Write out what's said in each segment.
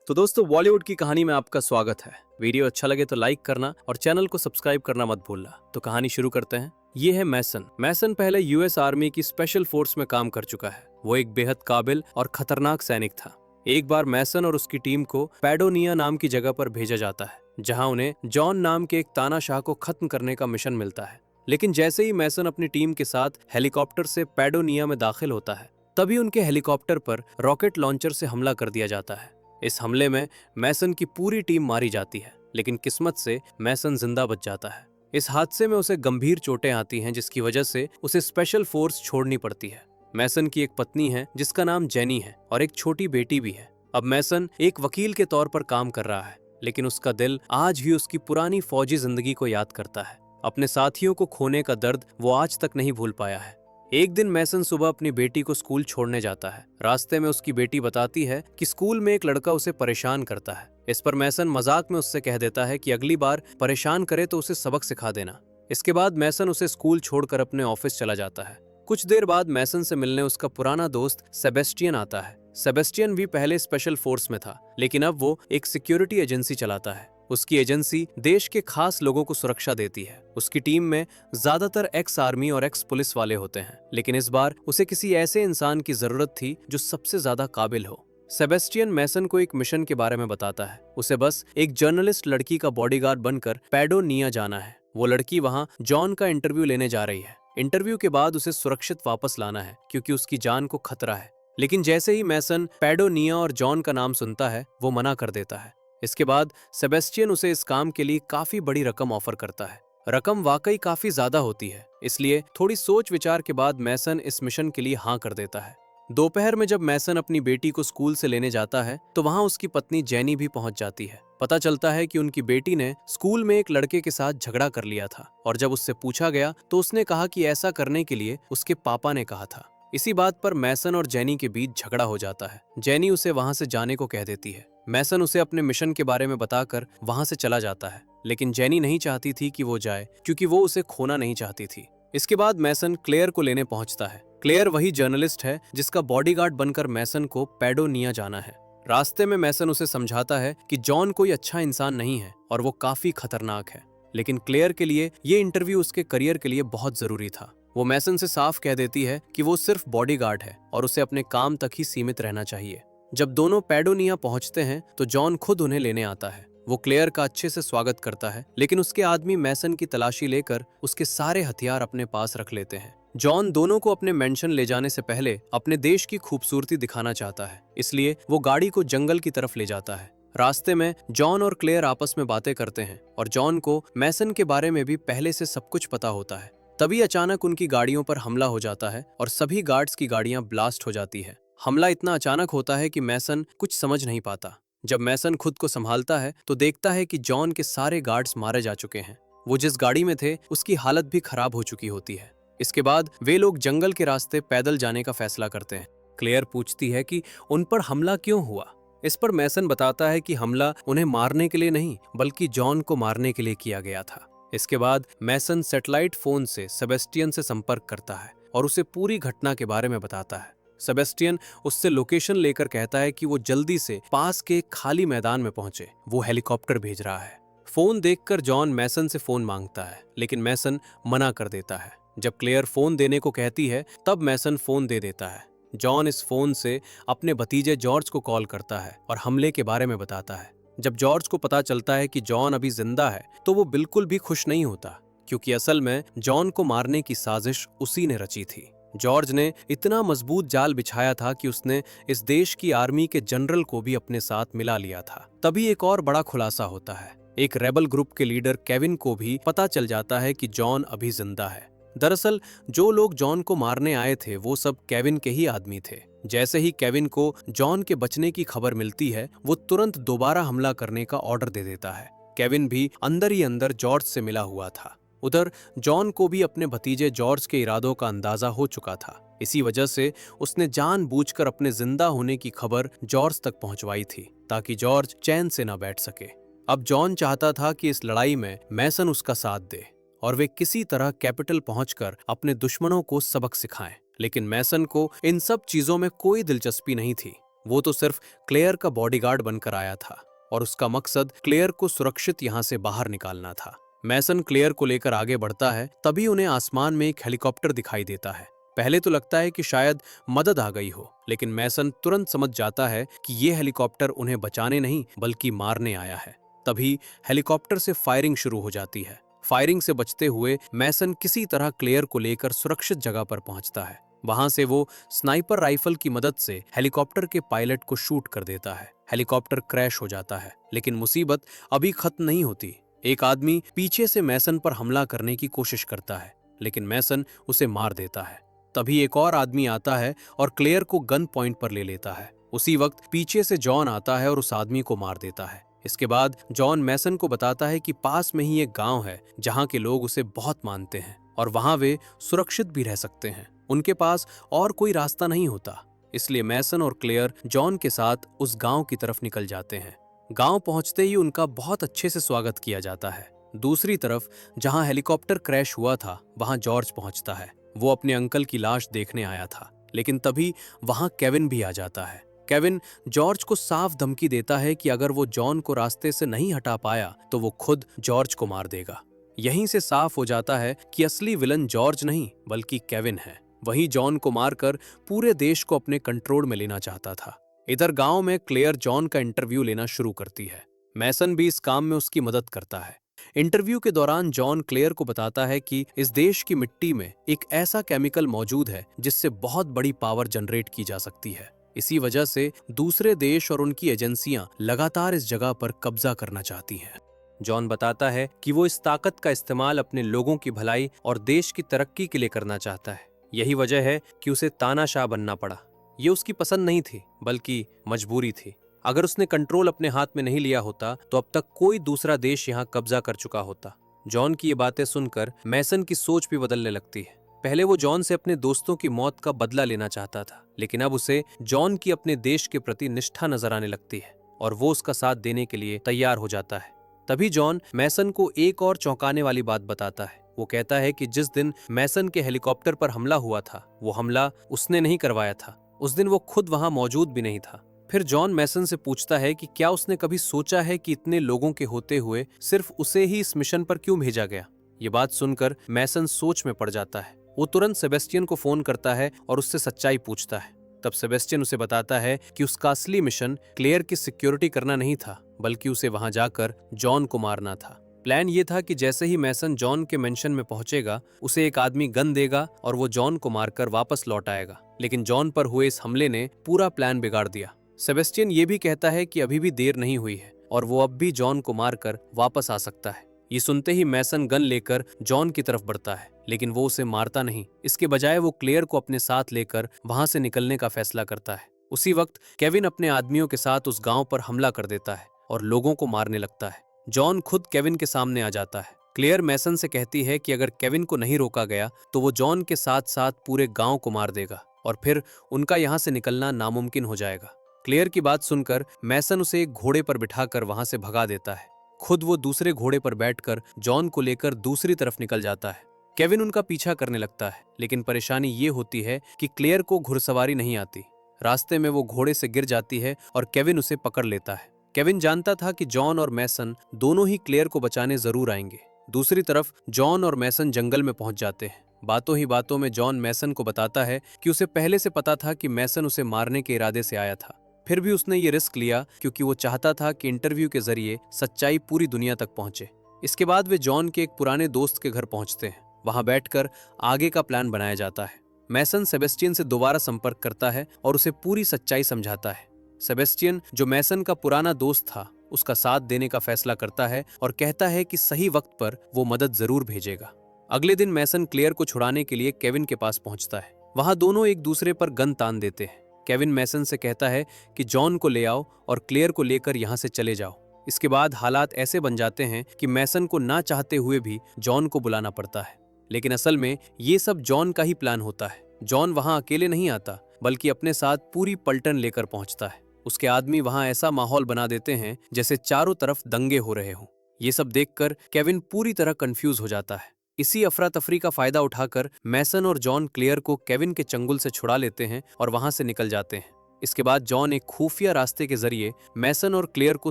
तो दोस्तों बॉलीवुड की कहानी में आपका स्वागत है। वीडियो अच्छा लगे तो लाइक करना और चैनल को सब्सक्राइब करना मत भूलना। तो कहानी शुरू करते हैं। ये है मैसन। मैसन पहले यूएस आर्मी की स्पेशल फोर्स में काम कर चुका है। वो एक बेहद काबिल और खतरनाक सैनिक था। एक बार मैसन और उसकी टीम को पैडोनिया नाम की जगह पर भेजा जाता है, जहां उन्हें जॉन नाम के एक तानाशाह को खत्म करने का मिशन मिलता है। लेकिन जैसे ही मैसन अपनी टीम के साथ हेलीकॉप्टर से पैडोनिया में दाखिल होता है, तभी उनके हेलीकॉप्टर पर रॉकेट लॉन्चर से हमला कर दिया जाता है। इस हमले में मैसन की पूरी टीम मारी जाती है, लेकिन किस्मत से मैसन जिंदा बच जाता है। इस हादसे में उसे गंभीर चोटें आती हैं, जिसकी वजह से उसे स्पेशल फोर्स छोड़नी पड़ती है। मैसन की एक पत्नी है जिसका नाम जेनी है और एक छोटी बेटी भी है। अब मैसन एक वकील के तौर पर काम कर रहा है, लेकिन उसका दिल आज भी उसकी पुरानी फौजी जिंदगी को याद करता है। अपने साथियों को खोने का दर्द वो आज तक नहीं भूल पाया है। एक दिन मैसन सुबह अपनी बेटी को स्कूल छोड़ने जाता है। रास्ते में उसकी बेटी बताती है कि स्कूल में एक लड़का उसे परेशान करता है। इस पर मैसन मजाक में उससे कह देता है कि अगली बार परेशान करे तो उसे सबक सिखा देना। इसके बाद मैसन उसे स्कूल छोड़कर अपने ऑफिस चला जाता है। कुछ देर बाद मैसन से मिलने उसका पुराना दोस्त सेबेस्टियन आता है। सेबेस्टियन भी पहले स्पेशल फोर्स में था, लेकिन अब वो एक सिक्योरिटी एजेंसी चलाता है। उसकी एजेंसी देश के खास लोगों को सुरक्षा देती है। उसकी टीम में ज्यादातर एक्स आर्मी और एक्स पुलिस वाले होते हैं, लेकिन इस बार उसे किसी ऐसे इंसान की जरूरत थी जो सबसे ज्यादा काबिल हो। सेबेस्टियन मैसन को एक मिशन के बारे में बताता है। उसे बस एक जर्नलिस्ट लड़की का बॉडीगार्ड बनकर पैडोनिया जाना है। वो लड़की वहां जॉन का इंटरव्यू लेने जा रही है। इंटरव्यू के बाद उसे सुरक्षित वापस लाना है, क्योंकि उसकी जान को खतरा है। लेकिन जैसे ही मैसन पैडोनिया और जॉन का नाम सुनता है, वो मना कर देता है। इसके बाद सेबेस्टियन उसे इस काम के लिए काफी बड़ी रकम ऑफर करता है। रकम वाकई काफी ज्यादा होती है, इसलिए थोड़ी सोच विचार के बाद मैसन इस मिशन के लिए हाँ कर देता है। दोपहर में जब मैसन अपनी बेटी को स्कूल से लेने जाता है, तो वहां उसकी पत्नी जेनी भी पहुंच जाती है। पता चलता है कि उनकी बेटी ने स्कूल में एक लड़के के साथ झगड़ा कर लिया था, और जब उससे पूछा गया तो उसने कहा कि ऐसा करने के लिए उसके पापा ने कहा था। इसी बात पर मैसन और जेनी के बीच झगड़ा हो जाता है। जेनी उसे वहां से जाने को कह देती है। मैसन उसे अपने मिशन के बारे में बताकर वहां से चला जाता है, लेकिन जेनी नहीं चाहती थी कि वो जाए, क्योंकि वो उसे खोना नहीं चाहती थी। इसके बाद मैसन क्लेयर को लेने पहुंचता है। क्लेयर वही जर्नलिस्ट है जिसका बॉडीगार्ड बनकर मैसन को पैडोनिया जाना है। रास्ते में मैसन उसे समझाता है कि जॉन कोई अच्छा इंसान नहीं है और वो काफी खतरनाक है, लेकिन क्लेयर के लिए ये इंटरव्यू उसके करियर के लिए बहुत जरूरी था। वो मैसन से साफ कह देती है कि वो सिर्फ बॉडीगार्ड है और उसे अपने काम तक ही सीमित रहना चाहिए। जब दोनों पैडोनिया पहुंचते हैं तो जॉन खुद उन्हें लेने आता है। वो क्लेयर का अच्छे से स्वागत करता है, लेकिन उसके आदमी मैसन की तलाशी लेकर उसके सारे हथियार अपने पास रख लेते हैं। जॉन दोनों को अपने मेंशन ले जाने से पहले अपने देश की खूबसूरती दिखाना चाहता है, इसलिए वो गाड़ी को जंगल की तरफ ले जाता है। रास्ते में जॉन और क्लेयर आपस में बातें करते हैं और जॉन को मैसन के बारे में भी पहले से सब कुछ पता होता है। तभी अचानक उनकी गाड़ियों पर हमला हो जाता है और सभी गार्ड्स की गाड़ियां ब्लास्ट हो जाती है। हमला इतना अचानक होता है कि मैसन कुछ समझ नहीं पाता। जब मैसन खुद को संभालता है तो देखता है कि जॉन के सारे गार्ड्स मारे जा चुके हैं। वो जिस गाड़ी में थे उसकी हालत भी खराब हो चुकी होती है। इसके बाद वे लोग जंगल के रास्ते पैदल जाने का फैसला करते हैं। क्लेयर पूछती है कि उन पर हमला क्यों हुआ। इस पर मैसन बताता है कि हमला उन्हें मारने के लिए नहीं, बल्कि जॉन को मारने के लिए किया गया था। इसके बाद मैसन सैटेलाइट फोन से सेबेस्टियन से संपर्क करता है और उसे पूरी घटना के बारे में बताता है। सेबेस्टियन उससे लोकेशन लेकर कहता है कि वो जल्दी से पास के खाली मैदान में पहुंचे, वो हेलीकॉप्टर भेज रहा है। फोन देखकर जॉन मैसन से फोन मांगता है, लेकिन मैसन मना कर देता है। जब क्लेयर फोन देने को कहती है तब मैसन फोन दे देता है। जॉन इस फोन से अपने भतीजे जॉर्ज को कॉल करता है और हमले के बारे में बताता है। जब जॉर्ज को पता चलता है कि जॉन अभी जिंदा है तो वो बिल्कुल भी खुश नहीं होता, क्योंकि असल में जॉन को मारने की साजिश उसी ने रची थी। जॉर्ज ने इतना मजबूत जाल बिछाया था कि उसने इस देश की आर्मी के जनरल को भी अपने साथ मिला लिया था। तभी एक और बड़ा खुलासा होता है। एक रेबल ग्रुप के लीडर केविन को भी पता चल जाता है कि जॉन अभी जिंदा है। दरअसल जो लोग जॉन को मारने आए थे वो सब केविन के ही आदमी थे। जैसे ही केविन को जॉन के बचने की खबर मिलती है, वो तुरंत दोबारा हमला करने का ऑर्डर दे देता है। केविन भी अंदर ही अंदर जॉर्ज से मिला हुआ था। उधर जॉन को भी अपने भतीजे जॉर्ज के इरादों का अंदाजा हो चुका था। इसी वजह से उसने जानबूझकर अपने जिंदा होने की खबर जॉर्ज तक पहुंचवाई थी, ताकि जॉर्ज चैन से न बैठ सके। अब जॉन चाहता था कि इस लड़ाई में मैसन उसका साथ दे और वे किसी तरह कैपिटल पहुंचकर अपने दुश्मनों को सबक सिखाएं। लेकिन मैसन को इन सब चीजों में कोई दिलचस्पी नहीं थी। वो तो सिर्फ क्लेयर का बॉडीगार्ड बनकर आया था और उसका मकसद क्लेयर को सुरक्षित यहाँ से बाहर निकालना था। मैसन क्लेयर को लेकर आगे बढ़ता है, तभी उन्हें आसमान में एक हेलीकॉप्टर दिखाई देता है। पहले तो लगता है कि शायद मदद आ गई हो, लेकिन मैसन तुरंत समझ जाता है कि ये हेलीकॉप्टर उन्हें बचाने नहीं बल्कि मारने आया है। तभी हेलीकॉप्टर से फायरिंग शुरू हो जाती है। फायरिंग से बचते हुए मैसन किसी तरह क्लेयर को लेकर सुरक्षित जगह पर पहुंचता है। वहां से वो स्नाइपर राइफल की मदद से हेलीकॉप्टर के पायलट को शूट कर देता है। हेलीकॉप्टर क्रैश हो जाता है, लेकिन मुसीबत अभी खत्म नहीं होती। एक आदमी पीछे से मैसन पर हमला करने की कोशिश करता है, लेकिन मैसन उसे मार देता है। तभी एक और आदमी आता है और क्लेयर को गन पॉइंट पर ले लेता है। उसी वक्त पीछे से जॉन आता है और उस आदमी को मार देता है। इसके बाद जॉन मैसन को बताता है कि पास में ही एक गांव है जहां के लोग उसे बहुत मानते हैं और वहां वे सुरक्षित भी रह सकते हैं। उनके पास और कोई रास्ता नहीं होता, इसलिए मैसन और क्लेयर जॉन के साथ उस गांव की तरफ निकल जाते हैं। गांव पहुंचते ही उनका बहुत अच्छे से स्वागत किया जाता है। दूसरी तरफ जहां हेलीकॉप्टर क्रैश हुआ था वहां जॉर्ज पहुंचता है। वो अपने अंकल की लाश देखने आया था, लेकिन तभी वहां केविन भी आ जाता है। केविन जॉर्ज को साफ धमकी देता है कि अगर वो जॉन को रास्ते से नहीं हटा पाया तो वो खुद जॉर्ज को मार देगा। यहीं से साफ हो जाता है कि असली विलन जॉर्ज नहीं बल्कि केविन है। वही जॉन को मारकर पूरे देश को अपने कंट्रोल में लेना चाहता था। इधर गांव में क्लेयर जॉन का इंटरव्यू लेना शुरू करती है। मैसन भी इस काम में उसकी मदद करता है। इंटरव्यू के दौरान जॉन क्लेयर को बताता है कि इस देश की मिट्टी में एक ऐसा केमिकल मौजूद है जिससे बहुत बड़ी पावर जनरेट की जा सकती है। इसी वजह से दूसरे देश और उनकी एजेंसियां लगातार इस जगह पर कब्जा करना चाहती हैं। जॉन बताता है कि वो इस ताकत का इस्तेमाल अपने लोगों की भलाई और देश की तरक्की के लिए करना चाहता है। यही वजह है कि उसे तानाशाह बनना पड़ा। ये उसकी पसंद नहीं थी बल्कि मजबूरी थी। अगर उसने कंट्रोल अपने हाथ में नहीं लिया होता तो अब तक कोई दूसरा देश यहाँ कब्जा कर चुका होता। जॉन की ये बातें सुनकर मैसन की सोच भी बदलने लगती है। पहले वो जॉन से अपने दोस्तों की मौत का बदला लेना चाहता था, लेकिन अब उसे जॉन की अपने देश के प्रति निष्ठा नजर आने लगती है और वो उसका साथ देने के लिए तैयार हो जाता है। तभी जॉन मैसन को एक और चौंकाने वाली बात बताता है। वो कहता है कि जिस दिन मैसन के हेलीकॉप्टर पर हमला हुआ था वो हमला उसने नहीं करवाया था। उस दिन वो खुद वहां मौजूद भी नहीं था। फिर जॉन मैसन से पूछता है कि क्या उसने कभी सोचा है कि इतने लोगों के होते हुए सिर्फ उसे ही इस मिशन पर क्यों भेजा गया। ये बात सुनकर मैसन सोच में पड़ जाता है। वो तुरंत सेबेस्टियन को फोन करता है और उससे सच्चाई पूछता है। तब सेबेस्टियन उसे बताता है कि उसका असली मिशन क्लेयर की सिक्योरिटी करना नहीं था बल्कि उसे वहां जाकर जॉन को मारना था। प्लान ये था कि जैसे ही मैसन जॉन के मेंशन में पहुंचेगा उसे एक आदमी गन देगा और वो जॉन को मारकर वापस लौट आएगा। लेकिन जॉन पर हुए इस हमले ने पूरा प्लान बिगाड़ दिया। सेबेस्टियन ये भी कहता है कि अभी भी देर नहीं हुई है और वो अब भी जॉन को मारकर वापस आ सकता है। ये सुनते ही मैसन गन लेकर जॉन की तरफ बढ़ता है, लेकिन वो उसे मारता नहीं। इसके बजाय वो क्लेयर को अपने साथ लेकर वहां से निकलने का फैसला करता है। उसी वक्त केविन अपने आदमियों के साथ उस गांव पर हमला कर देता है और लोगों को मारने लगता है। जॉन खुद केविन के सामने आ जाता है। क्लेयर मैसन से कहती है कि अगर केविन को नहीं रोका गया तो वो जॉन के साथ साथ पूरे गांव को मार देगा और फिर उनका यहाँ से निकलना नामुमकिन हो जाएगा। क्लेयर की बात सुनकर मैसन उसे एक घोड़े पर बिठाकर वहां से भगा देता है। खुद वो दूसरे घोड़े पर बैठकर जॉन को लेकर दूसरी तरफ निकल जाता है। केविन उनका पीछा करने लगता है, लेकिन परेशानी ये होती है कि क्लेयर को घुड़सवारी नहीं आती। रास्ते में वो घोड़े से गिर जाती है और केविन उसे पकड़ लेता है। केविन जानता था कि जॉन और मैसन दोनों ही क्लेयर को बचाने जरूर आएंगे। दूसरी तरफ जॉन और मैसन जंगल में पहुंच जाते हैं। बातों ही बातों में जॉन मैसन को बताता है कि उसे पहले से पता था कि मैसन उसे मारने के इरादे से आया था। फिर भी उसने ये रिस्क लिया क्योंकि वो चाहता था कि इंटरव्यू के जरिए सच्चाई पूरी दुनिया तक पहुंचे। इसके बाद वे जॉन के एक पुराने दोस्त के घर पहुंचते हैं। वहां बैठकर आगे का प्लान बनाया जाता है। मैसन सेबेस्टियन से दोबारा संपर्क करता है और उसे पूरी सच्चाई समझाता है। सेबेस्टियन, जो मैसन का पुराना दोस्त था, उसका साथ देने का फैसला करता है और कहता है कि सही वक्त पर वो मदद जरूर भेजेगा। अगले दिन मैसन क्लेयर को छुड़ाने के लिए केविन के पास पहुंचता है। वहां दोनों एक दूसरे पर गन तान देते हैं। केविन मैसन से कहता है कि जॉन को ले आओ और क्लेयर को लेकर यहाँ से चले जाओ। इसके बाद हालात ऐसे बन जाते हैं कि मैसन को ना चाहते हुए भी जॉन को बुलाना पड़ता है, लेकिन असल में ये सब जॉन का ही प्लान होता है। जॉन वहां अकेले नहीं आता बल्कि अपने साथ पूरी पलटन लेकर पहुंचता है। उसके आदमी वहां ऐसा माहौल बना देते हैं जैसे चारों तरफ दंगे हो रहे हों। ये सब देखकर केविन पूरी तरह कंफ्यूज हो जाता है। इसी अफरा तफरी का फायदा उठाकर मैसन और जॉन क्लेयर को केविन के चंगुल से छुड़ा लेते हैं और वहां से निकल जाते हैं। इसके बाद जॉन एक खुफिया रास्ते के जरिए मैसन और क्लेयर को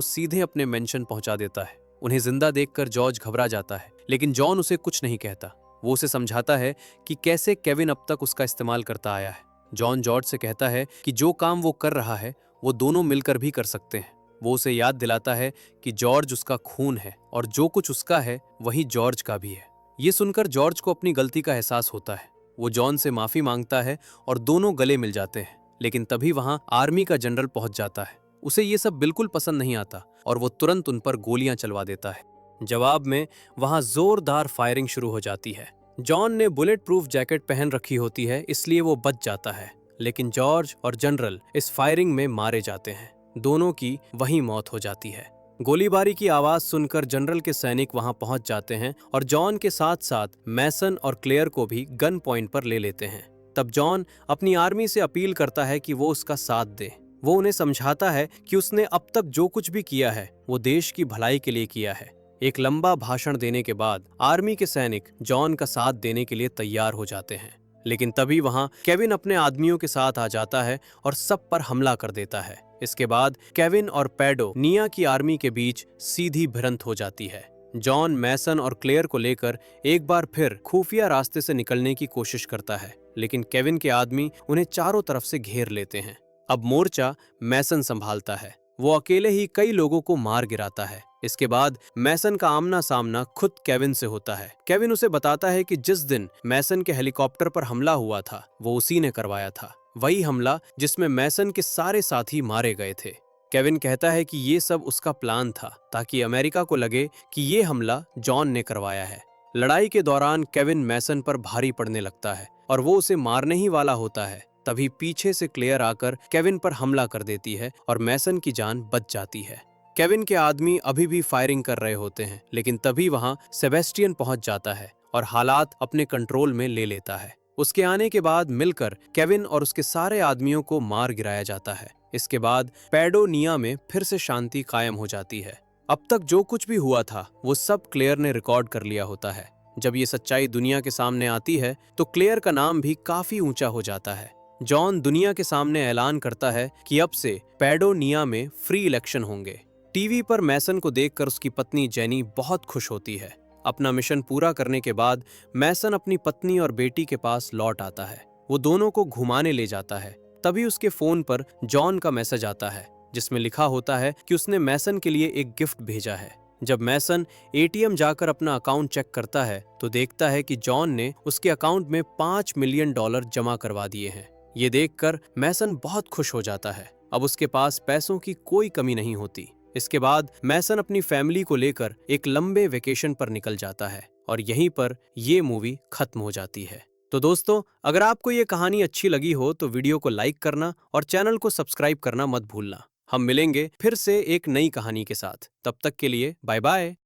सीधे अपने मेंशन पहुंचा देता है। उन्हें जिंदा देखकर जॉर्ज घबरा जाता है, लेकिन जॉन उसे कुछ नहीं कहता। वो उसे समझाता है कि कैसे केविन अब तक उसका इस्तेमाल करता आया है। जॉन जॉर्ज से कहता है कि जो काम वो कर रहा है वो दोनों मिलकर भी कर सकते हैं। वो उसे याद दिलाता है कि जॉर्ज उसका खून है और जो कुछ उसका है वही जॉर्ज का भी है। ये सुनकर जॉर्ज को अपनी गलती का एहसास होता है। वो जॉन से माफी मांगता है और दोनों गले मिल जाते हैं। लेकिन तभी वहां आर्मी का जनरल पहुंच जाता है। उसे ये सब बिल्कुल पसंद नहीं आता और वो तुरंत उन पर गोलियां चलवा देता है। जवाब में वहां जोरदार फायरिंग शुरू हो जाती है। जॉन ने बुलेट प्रूफ जैकेट पहन रखी होती है, इसलिए वो बच जाता है, लेकिन जॉर्ज और जनरल इस फायरिंग में मारे जाते हैं। दोनों की वहीं मौत हो जाती है। गोलीबारी की आवाज सुनकर जनरल के सैनिक वहां पहुंच जाते हैं और जॉन के साथ साथ मैसन और क्लेयर को भी गन पॉइंट पर ले लेते हैं। तब जॉन अपनी आर्मी से अपील करता है कि वो उसका साथ दे। वो उन्हें समझाता है कि उसने अब तक जो कुछ भी किया है वो देश की भलाई के लिए किया है। एक लंबा भाषण देने के बाद आर्मी के सैनिक जॉन का साथ देने के लिए तैयार हो जाते हैं, लेकिन तभी वहां केविन अपने आदमियों के साथ आ जाता है और सब पर हमला कर देता है। इसके बाद केविन और पैडो निया की आर्मी के बीच सीधी भिड़ंत हो जाती है। जॉन मैसन और क्लेयर को लेकर एक बार फिर खुफिया रास्ते से निकलने की कोशिश करता है, लेकिन केविन के आदमी उन्हें चारों तरफ से घेर लेते हैं। अब मोर्चा मैसन संभालता है। वो अकेले ही कई लोगों को मार गिराता है। इसके बाद मैसन का आमना सामना खुद केविन से होता है। केविन उसे बताता है कि जिस दिन मैसन के हेलीकॉप्टर पर हमला हुआ था वो उसी ने करवाया था, वही हमला जिसमें मैसन के सारे साथी मारे गए थे। केविन कहता है कि ये सब उसका प्लान था ताकि अमेरिका को लगे कि ये हमला जॉन ने करवाया है। लड़ाई के दौरान केविन मैसन पर भारी पड़ने लगता है और वो उसे मारने ही वाला होता है। तभी पीछे से क्लेयर आकर केविन पर हमला कर देती है और मैसन की जान बच जाती है। केविन के आदमी अभी भी फायरिंग कर रहे होते हैं, लेकिन तभी वहां सेबेस्टियन पहुंच जाता है और हालात अपने कंट्रोल में ले लेता है। उसके आने के बाद मिलकर केविन और उसके सारे आदमियों को मार गिराया जाता है। इसके बाद पैडो निया में फिर से शांति कायम हो जाती है। अब तक जो कुछ भी हुआ था वो सब क्लेयर ने रिकॉर्ड कर लिया होता है। जब ये सच्चाई दुनिया के सामने आती है तो क्लेयर का नाम भी काफी ऊंचा हो जाता है। जॉन दुनिया के सामने ऐलान करता है कि अब से पैडो निया में फ्री इलेक्शन होंगे। टीवी पर मैसन को देखकर उसकी पत्नी जेनी बहुत खुश होती है। अपना मिशन पूरा करने के बाद मैसन अपनी पत्नी और बेटी के पास लौट आता है। वो दोनों को घुमाने ले जाता है। तभी उसके फोन पर जॉन का मैसेज आता है जिसमें लिखा होता है कि उसने मैसन के लिए एक गिफ्ट भेजा है। जब मैसन एटीएम जाकर अपना अकाउंट चेक करता है तो देखता है कि जॉन ने उसके अकाउंट में $5 मिलियन जमा करवा दिए हैं। ये देखकर मैसन बहुत खुश हो जाता है। अब उसके पास पैसों की कोई कमी नहीं होती। इसके बाद मैसन अपनी फैमिली को लेकर एक लंबे वेकेशन पर निकल जाता है और यहीं पर ये मूवी खत्म हो जाती है। तो दोस्तों, अगर आपको ये कहानी अच्छी लगी हो तो वीडियो को लाइक करना और चैनल को सब्सक्राइब करना मत भूलना। हम मिलेंगे फिर से एक नई कहानी के साथ। तब तक के लिए बाय बाय।